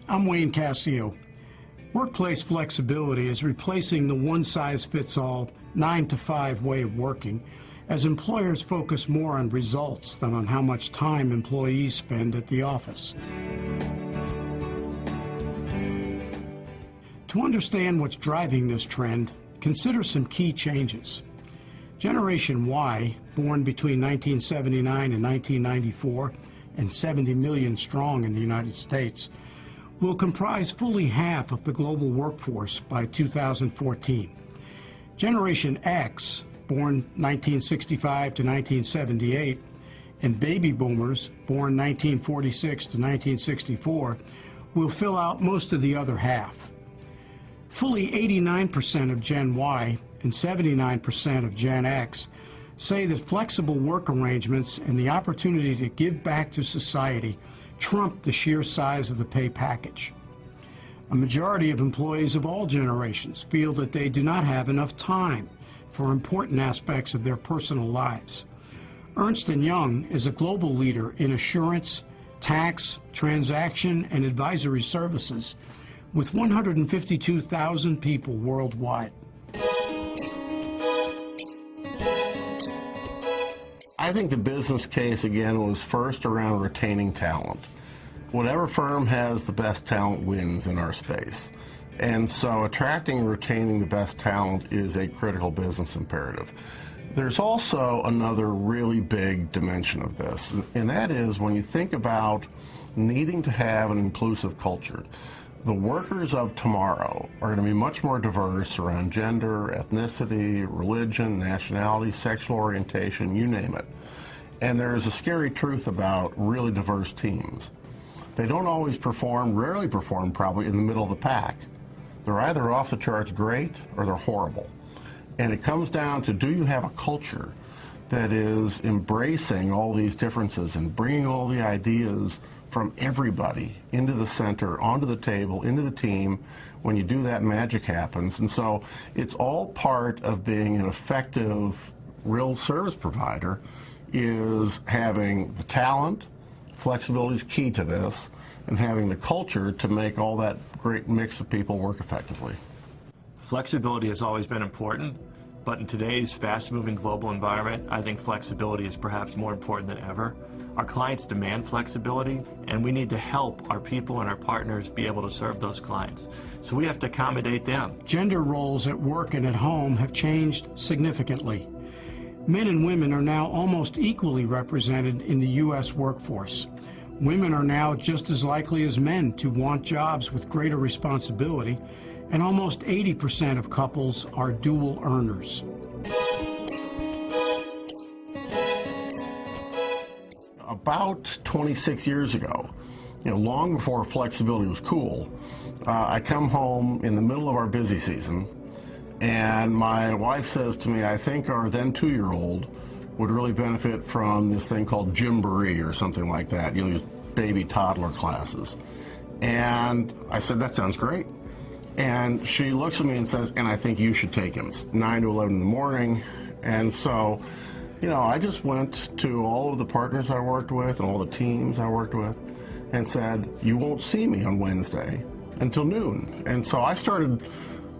I'm Wayne Cascio. Workplace flexibility is replacing the one-size-fits-all 9-to-5 way of working as employers focus more on results than on how much time employees spend at the office. To understand what's driving this trend, consider some key changes. Generation Y, born between 1979 and 1994, and 70 million strong in the United States, will comprise fully half of the global workforce by 2014. Generation X, born 1965 to 1978, and baby boomers, born 1946 to 1964, will fill out most of the other half. Fully 89% of Gen Y and 79% of Gen X say that flexible work arrangements and the opportunity to give back to society trump the sheer size of the pay package. A majority of employees of all generations feel that they do not have enough time for important aspects of their personal lives. Ernst & Young is a global leader in assurance, tax, transaction, and advisory services with 152,000 people worldwide. I think the business case, again, was first around retaining talent. Whatever firm has the best talent wins in our space. And so attracting and retaining the best talent is a critical business imperative. There's also another really big dimension of this, and that is when you think about needing to have an inclusive culture. The workers of tomorrow are going to be much more diverse around gender, ethnicity, religion, nationality, sexual orientation, you name it. And there's a scary truth about really diverse teams. They don't always perform, rarely perform probably, in the middle of the pack. They're either off the charts great or they're horrible. And it comes down to, do you have a culture that is embracing all these differences and bringing all the ideas from everybody into the center, onto the table, into the team? When you do that, magic happens. And so it's all part of being an effective real service provider, is having the talent. Flexibility is key to this, and having the culture to make all that great mix of people work effectively. Flexibility has always been important, but in today's fast-moving global environment, I think flexibility is perhaps more important than ever. Our clients demand flexibility, and we need to help our people and our partners be able to serve those clients. So we have to accommodate them. Gender roles at work and at home have changed significantly. Men and women are now almost equally represented in the U.S. workforce. Women are now just as likely as men to want jobs with greater responsibility, and almost 80% of couples are dual earners. About 26 years ago, long before flexibility was cool, I come home in the middle of our busy season, and my wife says to me, I think our then 2-year-old would really benefit from this thing called Gymboree or something like that, these baby toddler classes. And I said, that sounds great. And she looks at me and says, and I think you should take him. It's 9 to 11 in the morning. And so, I just went to all of the partners I worked with and all the teams I worked with and said, you won't see me on Wednesday until noon. And so I started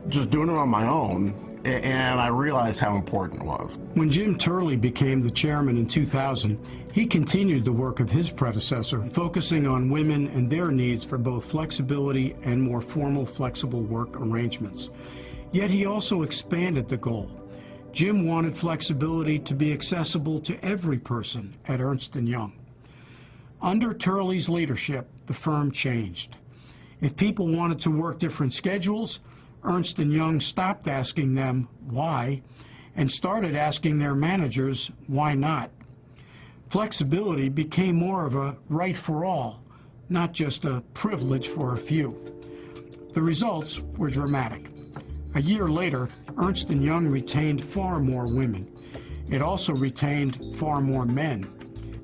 just doing it on my own, and I realized how important it was. When Jim Turley became the chairman in 2000, he continued the work of his predecessor, focusing on women and their needs for both flexibility and more formal flexible work arrangements. Yet he also expanded the goal. Jim wanted flexibility to be accessible to every person at Ernst & Young. Under Turley's leadership, the firm changed. If people wanted to work different schedules, Ernst & Young stopped asking them why and started asking their managers why not. Flexibility became more of a right for all, not just a privilege for a few. The results were dramatic. A year later, Ernst & Young retained far more women. It also retained far more men,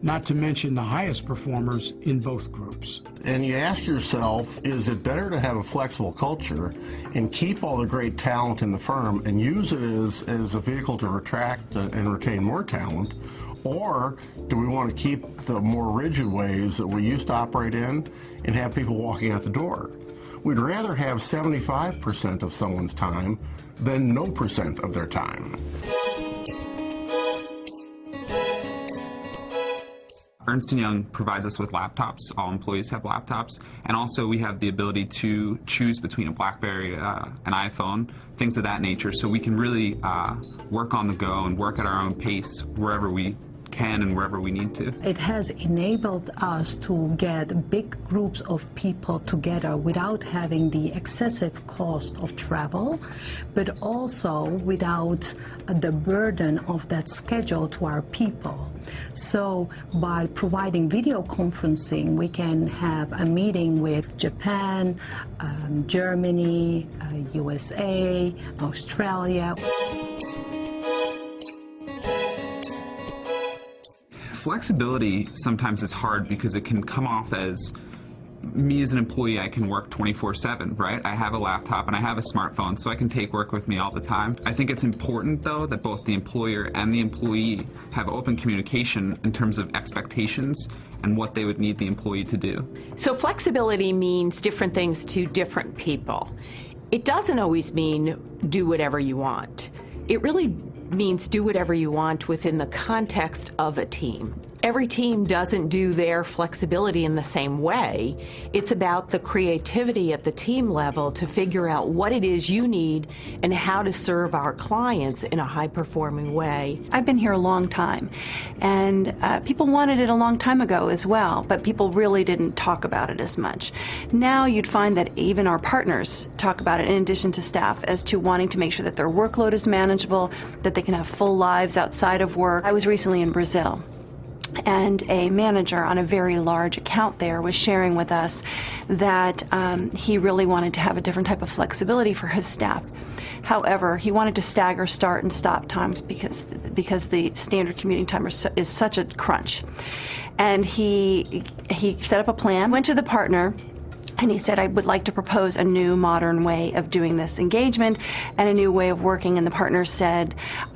not to mention the highest performers in both groups. And you ask yourself, is it better to have a flexible culture and keep all the great talent in the firm and use it as a vehicle to attract and retain more talent, Or do we want to keep the more rigid ways that we used to operate in and have people walking out the door? We'd rather have 75% of someone's time than no percent of their time. Ernst & Young provides us with laptops. All employees have laptops. And also we have the ability to choose between a BlackBerry, an iPhone, things of that nature. So we can really work on the go and work at our own pace wherever we can and wherever we need to. It has enabled us to get big groups of people together without having the excessive cost of travel, but also without the burden of that schedule to our people. So by providing video conferencing, we can have a meeting with Japan, Germany, USA, Australia. Flexibility sometimes is hard because it can come off as me as an employee, I can work 24/7, right? I have a laptop and I have a smartphone, so I can take work with me all the time. I think it's important, though, that both the employer and the employee have open communication in terms of expectations and what they would need the employee to do. So flexibility means different things to different people. It doesn't always mean do whatever you want. It really means do whatever you want within the context of a team. Every team doesn't do their flexibility in the same way. It's about the creativity at the team level to figure out what it is you need and how to serve our clients in a high-performing way. I've been here a long time, and people wanted it a long time ago as well, but people really didn't talk about it as much. Now you'd find that even our partners talk about it in addition to staff as to wanting to make sure that their workload is manageable, that they can have full lives outside of work. I was recently in Brazil, and a manager on a very large account there was sharing with us that he really wanted to have a different type of flexibility for his staff. However, he wanted to stagger start and stop times because the standard commuting time is such a crunch. And he set up a plan, went to the partner, and he said, I would like to propose a new modern way of doing this engagement and a new way of working. And the partner said,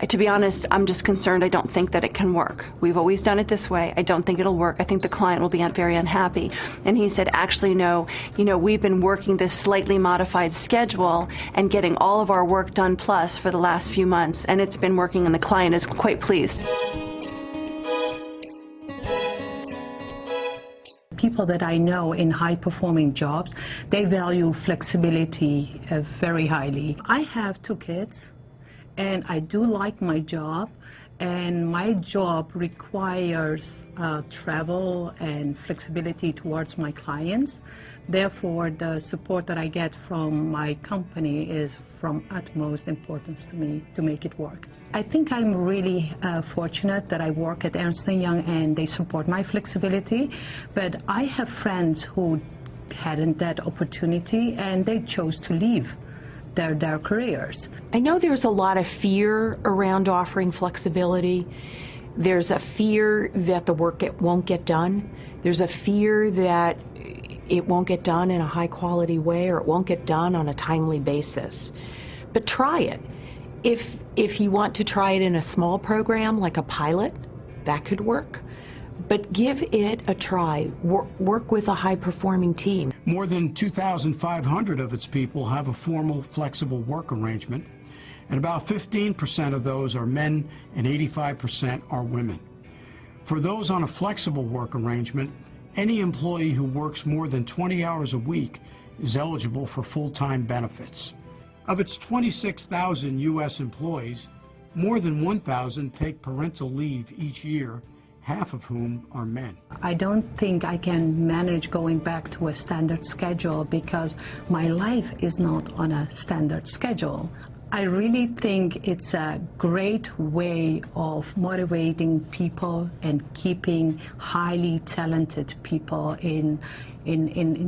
to be honest, I'm just concerned. I don't think that it can work. We've always done it this way. I don't think it'll work. I think the client will be very unhappy. And he said, actually, no, we've been working this slightly modified schedule and getting all of our work done plus for the last few months. And it's been working, and the client is quite pleased. People that I know in high-performing jobs, they value flexibility very highly. I have 2 kids, and I do like my job, and my job requires travel and flexibility towards my clients. Therefore, the support that I get from my company is from utmost importance to me to make it work. I think I'm really fortunate that I work at Ernst & Young and they support my flexibility, but I have friends who hadn't that opportunity and they chose to leave their careers. I know there's a lot of fear around offering flexibility. There's a fear that the work won't get done. There's a fear that it won't get done in a high-quality way, or it won't get done on a timely basis. But try it. If you want to try it in a small program like a pilot, that could work. But give it a try. Work with a high-performing team. More than 2,500 of its people have a formal flexible work arrangement, and about 15% of those are men and 85% are women. For those on a flexible work arrangement, any employee who works more than 20 hours a week is eligible for full-time benefits. Of its 26,000 U.S. employees, more than 1,000 take parental leave each year, half of whom are men. I don't think I can manage going back to a standard schedule because my life is not on a standard schedule. I really think it's a great way of motivating people and keeping highly talented people in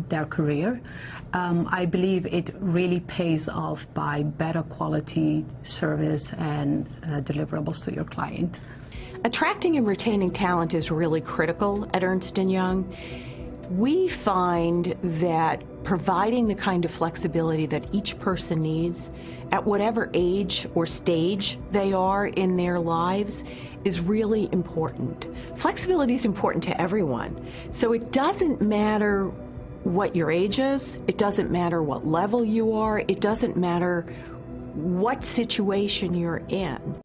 their career. I believe it really pays off by better quality service and deliverables to your client. Attracting and retaining talent is really critical at Ernst & Young. We find that providing the kind of flexibility that each person needs at whatever age or stage they are in their lives is really important. Flexibility is important to everyone. So it doesn't matter what your age is, it doesn't matter what level you are, it doesn't matter what situation you're in.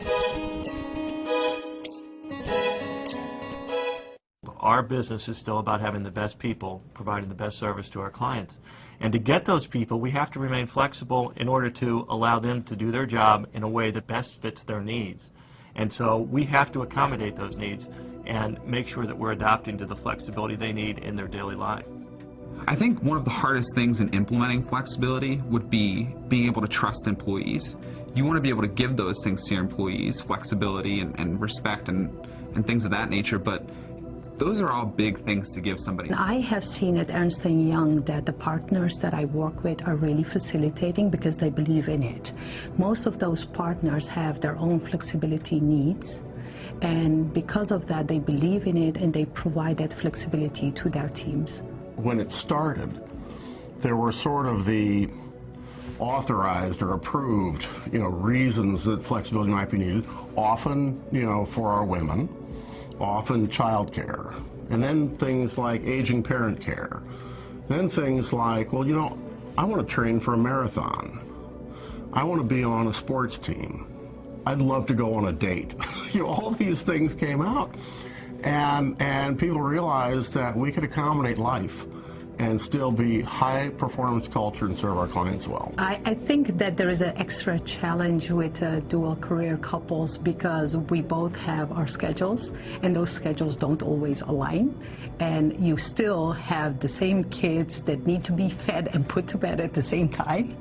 Our business is still about having the best people, providing the best service to our clients. And to get those people, we have to remain flexible in order to allow them to do their job in a way that best fits their needs. And so we have to accommodate those needs and make sure that we're adapting to the flexibility they need in their daily life. I think one of the hardest things in implementing flexibility would be being able to trust employees. You want to be able to give those things to your employees, flexibility and respect and things of that nature, but those are all big things to give somebody. I have seen at Ernst & Young that the partners that I work with are really facilitating because they believe in it. Most of those partners have their own flexibility needs, and because of that they believe in it and they provide that flexibility to their teams. When it started, there were sort of the authorized or approved, reasons that flexibility might be needed, often, for our women, often child care, and then things like aging parent care, then things like, well, I want to train for a marathon, I want to be on a sports team, I'd love to go on a date. All these things came out, and people realized that we could accommodate life and still be high performance culture and serve our clients well. I think that there is an extra challenge with dual career couples because we both have our schedules and those schedules don't always align, and you still have the same kids that need to be fed and put to bed at the same time.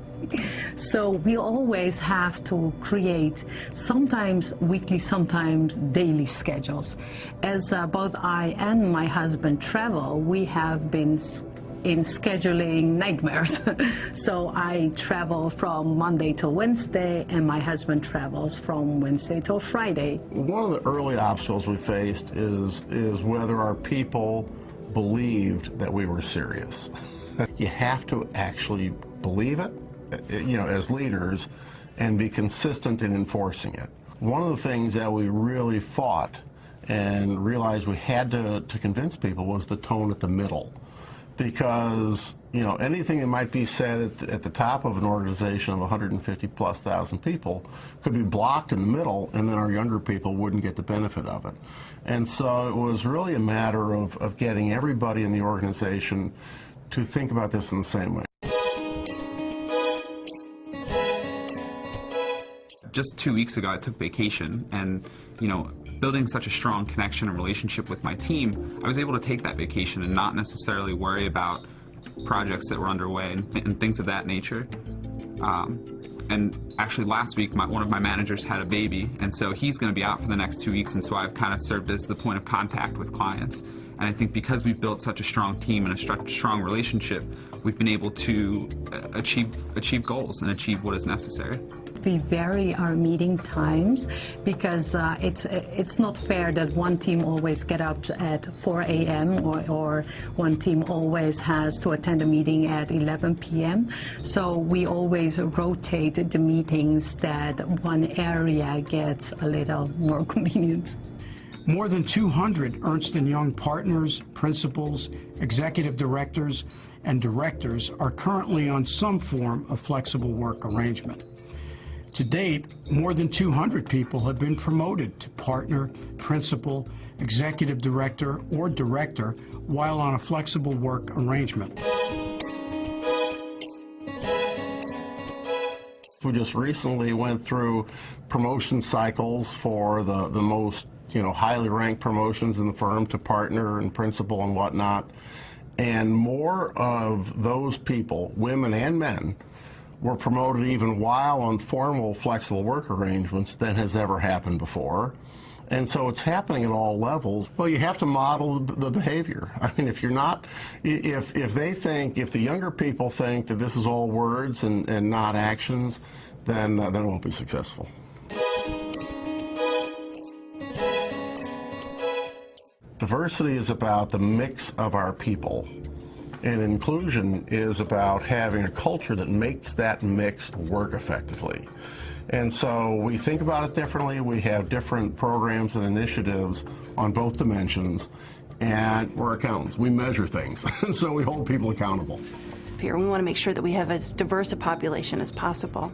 So we always have to create sometimes weekly, sometimes daily schedules. As both I and my husband travel, we have been in scheduling nightmares. So I travel from Monday till Wednesday and my husband travels from Wednesday till Friday. One of the early obstacles we faced is whether our people believed that we were serious. You have to actually believe it, as leaders, and be consistent in enforcing it. One of the things that we really fought and realized we had to convince people was the tone at the middle. Because, anything that might be said at the top of an organization of 150,000+ people could be blocked in the middle, and then our younger people wouldn't get the benefit of it. And so it was really a matter of getting everybody in the organization to think about this in the same way. Just 2 weeks ago I took vacation, and building such a strong connection and relationship with my team, I was able to take that vacation and not necessarily worry about projects that were underway and things of that nature. And actually last week one of my managers had a baby, and so he's going to be out for the next 2 weeks, and so I've kind of served as the point of contact with clients. And I think because we've built such a strong team and a strong relationship, we've been able to achieve goals and achieve what is necessary. We vary our meeting times because it's not fair that one team always get up at 4 a.m. or one team always has to attend a meeting at 11 p.m. So we always rotate the meetings that one area gets a little more convenient. More than 200 Ernst & Young partners, principals, executive directors, and directors are currently on some form of flexible work arrangement. To date, more than 200 people have been promoted to partner, principal, executive director, or director while on a flexible work arrangement. We just recently went through promotion cycles for the most highly ranked promotions in the firm to partner and principal and whatnot. And more of those people, women and men, were promoted even while on formal flexible work arrangements than has ever happened before. And so it's happening at all levels. Well, you have to model the behavior. I mean, if you're not, if the younger people think that this is all words and not actions, then it won't be successful. Diversity is about the mix of our people, and inclusion is about having a culture that makes that mix work effectively. And so we think about it differently. We have different programs and initiatives on both dimensions, and we're accountants. We measure things, and so we hold people accountable. Here, we want to make sure that we have as diverse a population as possible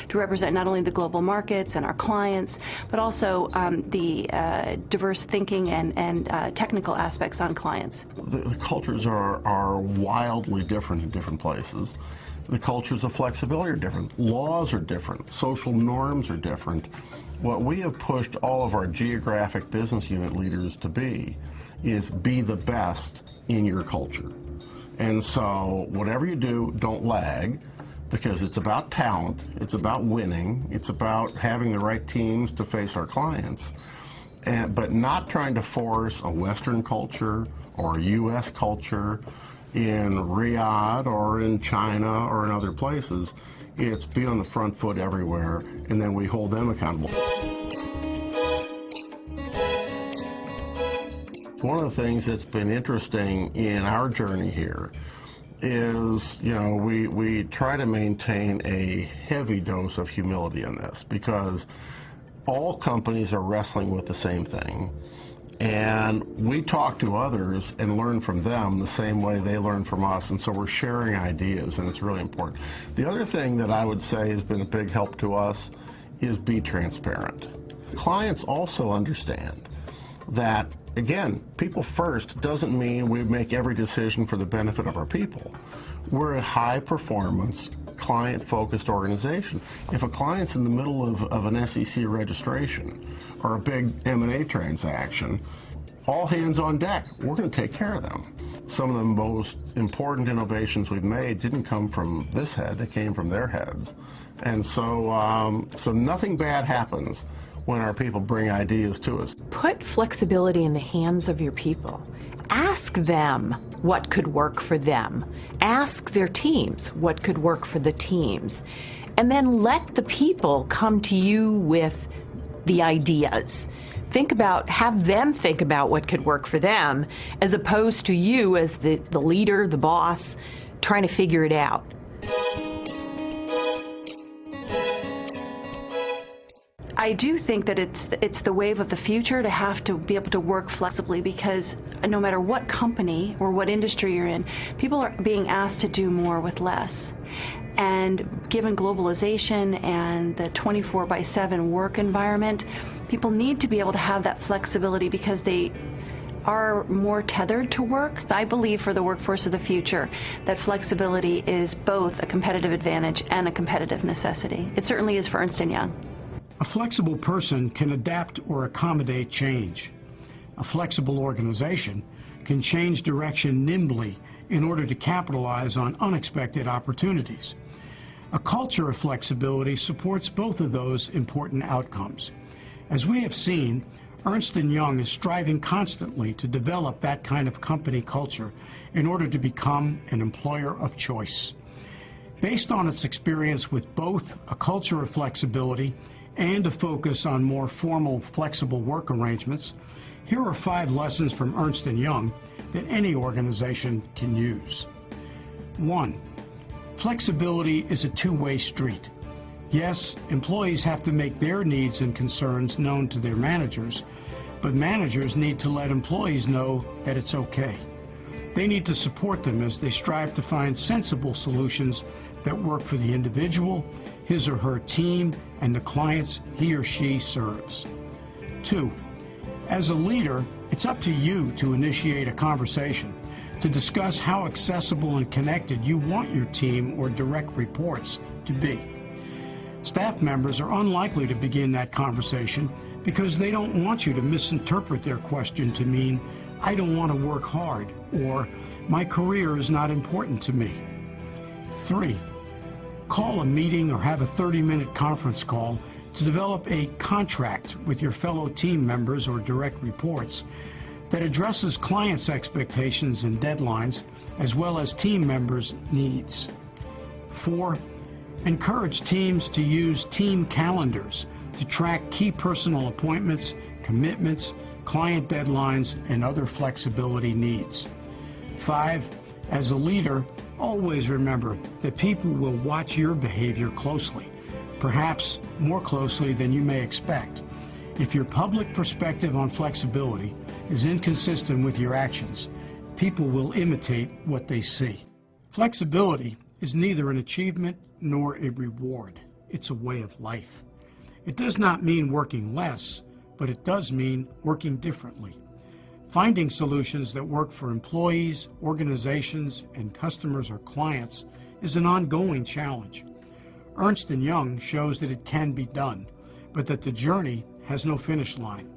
to represent not only the global markets and our clients, but also the diverse thinking and technical aspects on clients. The cultures are wildly different in different places. The cultures of flexibility are different. Laws are different. Social norms are different. What we have pushed all of our geographic business unit leaders to be is be the best in your culture. And so whatever you do, don't lag, because it's about talent, it's about winning, it's about having the right teams to face our clients, but not trying to force a Western culture or a U.S. culture in Riyadh or in China or in other places. It's be on the front foot everywhere, and then we hold them accountable. One of the things that's been interesting in our journey here is, we try to maintain a heavy dose of humility in this, because all companies are wrestling with the same thing. And we talk to others and learn from them the same way they learn from us, and so we're sharing ideas, and it's really important. The other thing that I would say has been a big help to us is be transparent. Clients also understand that, again, people first doesn't mean we make every decision for the benefit of our people. We're a high-performance, client-focused organization. If a client's in the middle of an SEC registration or a big M&A transaction, all hands on deck. We're going to take care of them. Some of the most important innovations we've made didn't come from this head, they came from their heads. And so nothing bad happens when our people bring ideas to us. Put flexibility in the hands of your people. Ask them what could work for them. Ask their teams what could work for the teams. And then let the people come to you with the ideas. Have them think about what could work for them, as opposed to you as the leader, the boss, trying to figure it out. I do think that it's the wave of the future to have to be able to work flexibly, because no matter what company or what industry you're in, people are being asked to do more with less. And given globalization and the 24/7 work environment, people need to be able to have that flexibility because they are more tethered to work. I believe for the workforce of the future that flexibility is both a competitive advantage and a competitive necessity. It certainly is for Ernst & Young. A flexible person can adapt or accommodate change. A flexible organization can change direction nimbly in order to capitalize on unexpected opportunities. A culture of flexibility supports both of those important outcomes. As we have seen, Ernst & Young is striving constantly to develop that kind of company culture in order to become an employer of choice. Based on its experience with both a culture of flexibility and a focus on more formal, flexible work arrangements, here are 5 lessons from Ernst & Young that any organization can use. 1. Flexibility is a two-way street. Yes, employees have to make their needs and concerns known to their managers, but managers need to let employees know that it's okay. They need to support them as they strive to find sensible solutions that work for the individual, his or her team, and the clients he or she serves. 2. As a leader, it's up to you to initiate a conversation, to discuss how accessible and connected you want your team or direct reports to be. Staff members are unlikely to begin that conversation because they don't want you to misinterpret their question to mean, "I don't want to work hard," or "My career is not important to me." 3. Call a meeting or have a 30-minute conference call to develop a contract with your fellow team members or direct reports that addresses clients' expectations and deadlines, as well as team members' needs. 4. Encourage teams to use team calendars to track key personal appointments, commitments, client deadlines, and other flexibility needs. 5. As a leader, always remember that people will watch your behavior closely. perhaps more closely than you may expect. If your public perspective on flexibility is inconsistent with your actions, people will imitate what they see. Flexibility is neither an achievement nor a reward. It's a way of life. It does not mean working less, but it does mean working differently. Finding solutions that work for employees, organizations, and customers or clients is an ongoing challenge. Ernst & Young shows that it can be done, but that the journey has no finish line.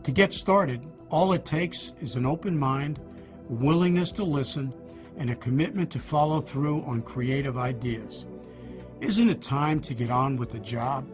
To get started, all it takes is an open mind, a willingness to listen, and a commitment to follow through on creative ideas. Isn't it time to get on with the job?